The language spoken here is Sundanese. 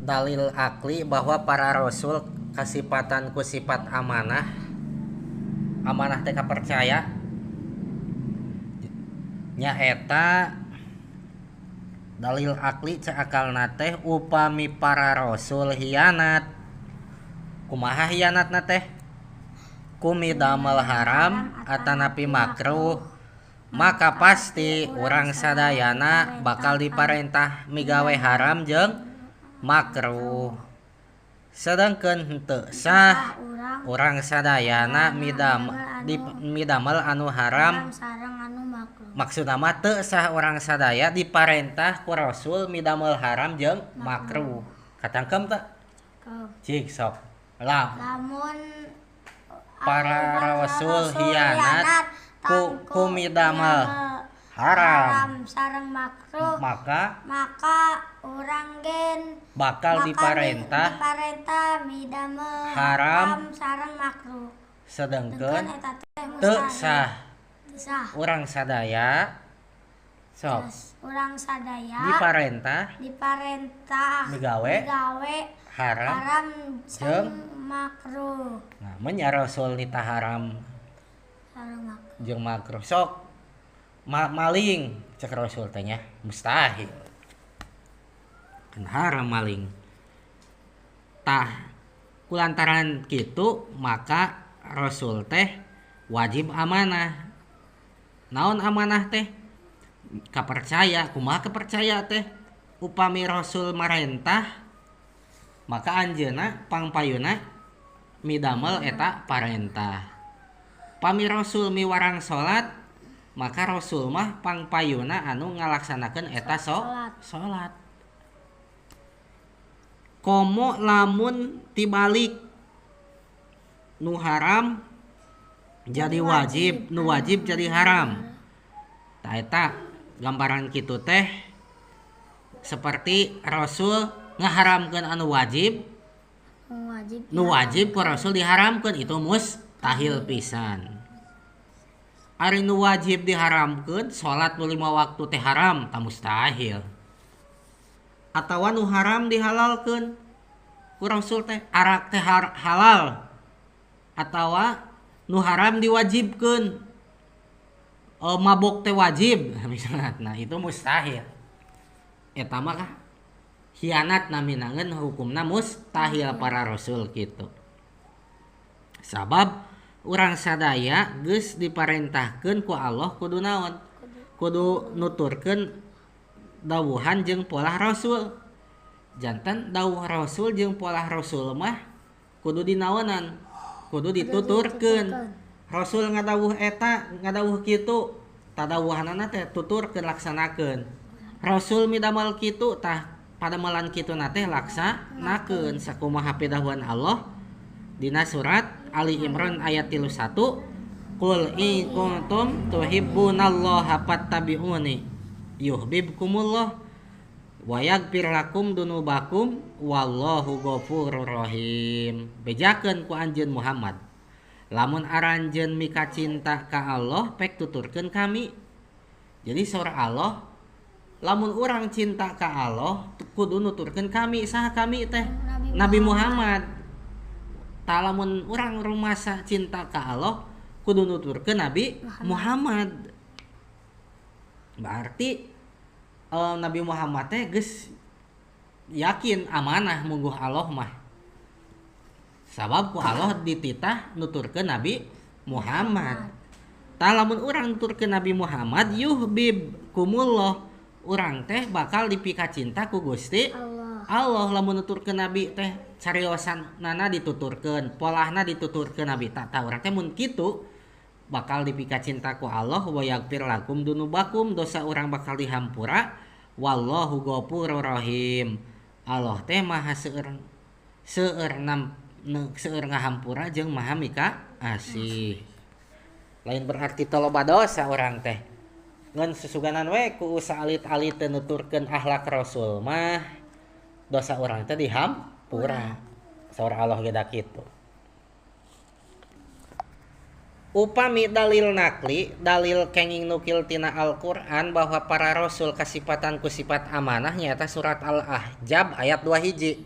dalil akli bahwa para rasul kasipatan ku sifat amanah teh kapercaya nyaeta dalil akli cakalna teh upami para rasul hianat. Kumaha hianatna teh? Kumidamel haram atanapi makruh, maka pasti urang sadayana bakal diparentah migawe haram jeung makruh. Sedangkeun henteu sah urang sadayana midamel anu haram. Maksudna mah teu sah urang sadaya diparentah ku rasul midamel haram jeung makruh. Katangkem teu? Cik sok. Lamun para rasul hianat ku midamel haram sareng makruh, maka urang gen bakal diparentah midamel haram sareng makruh. Sedengkeun teu sah urang sadaya sok urang sadaya diparentah migawe haram jeung makruh. Nah, nya rasul nita haram jeung makruh sok maling cek rasul teh nya mustahil. Kan haram maling. Tah kulantaran kitu maka rasul teh wajib amanah. Naon amanah teh? Kapercaya. Kumaha kepercaya teh? Upami rasul marentah maka anjeunna pangpayuna midamel eta parentah. Pami rasul miwarang salat maka rasul mah pangpayuna anu ngalaksanakeun eta salat. Komo lamun tibalik nu haram jadi wajib, nu wajib jadi haram. Tah eta gambaran kitu teh seperti rasul ngaharamkeun anu wajib, nu wajib ku rasul diharamkeun itu mustahil pisan. Ari nu wajib diharamkeun salat nu 5 waktu teh haram tah mustahil. Atawa nu haram dihalalkeun ku rasul teh arak teh halal. Atawa nu haram diwajibkeun mabok teh wajib misalnya. Nah itu mustahil. Eta mah hianat naminangeun hukumna mustahil para rasul kitu. Sabab urang sadaya geus diparentahkeun ku Allah kudu naon? Kudu nuturkeun dawuhan jeung polah rasul. Janten dawuh rasul jeung polah rasul mah kudu dinaonan? Kudu dituturkeun. Rasul ngadawuh eta, ngadawuh kitu, tadawuhanana teh tuturkeun laksanakeun. Rasul midamel kitu tah padamelan kituna teh laksanakeun sakumaha pidawuhan Allah dina surat Ali Imran ayat 31. Qul in kuntum tuhibbunallaha fattabi'uni yuhibbukumullah wa yaghfir lakum dunubakum wallahu ghafurur rahim. Bejakeun ku anjeun Muhammad, lamun aranjeun mika cinta ka Allah pek tuturkeun kami. Jadi surah Allah, lamun urang cinta ka Allah kudu nuturkeun kami. Saha kami teh? Nabi Muhammad. Tah lamun urang rumasa cinta ka Allah kudu nuturkeun Nabi Muhammad. Berarti Nabi Muhammad teh geus yakin amanah mungguh Allah mah. Sabab ku Allah dititah nuturkeun Nabi Muhammad. Tah lamun urang nuturkeun Nabi Muhammad yuhibbukumullah, urang teh bakal dipika cinta ku Gusti Allah. Lamun nuturkeun Nabi teh cariosanana dituturkeun, polahna dituturkeun Nabi. Tah urang teh mun kitu bakal dipika cinta ku Allah. Wa yaghfir lakum dunubakum, dosa urang bakal dihampura. Wallahu ghafurur rahim, Allah teh maha seueur ngahampura jeung maha mika asih. Lain berarti toloba dosa urang teh. Ngan susuganan we ku salit-alit teu nuturkeun akhlak rasul mah dosa urang teh dihampura. Saur Allah ge da kitu. Upami dalil nakli, dalil kenging nukil tina Al-Qur'an bahwa para rasul kasipatan ku sifat amanah nyaeta surat Al-Ahzab ayat 2 hiji.